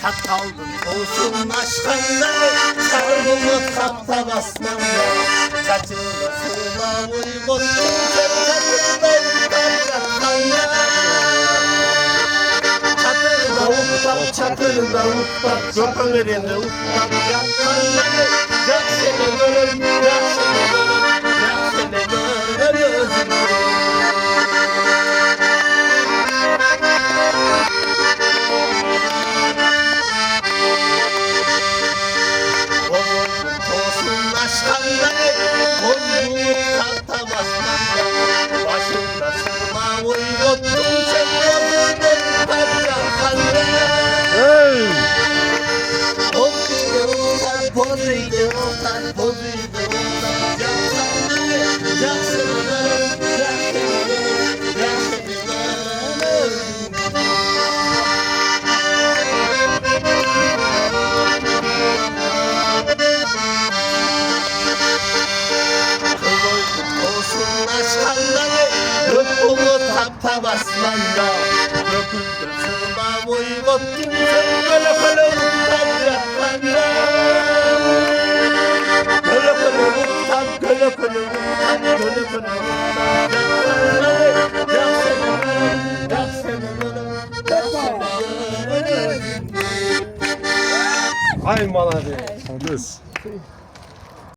Çataldın olsun aşkınları, çarpımı kapta basmamda. Çatında sığma uyguttun, çatında uçtan çatırda uçtan, çatırda uçtan, çatır verinde uçtan çatkanları. Yak seni görüm, yak seni görüm, yak seni görüm özüm. Aşkanları bozduğu tahta basmanda. Başında sırma uyguttun, sen gördün parçakanları. Pozuydu utan, pozuydu utan, pozuydu utan. Yaksanları, yaksınları, yaksınları, yaksınları. Aşkanları rıkkulu tapta basmanda. Rıkkulu sığma uyguttun, sen göle göle utan yatkanda. Göle göle utan, göle göle utan, göle göle utan yatkanda. Yak seni görüm, yak seni görüm, yak seni görüm. Ay bana be.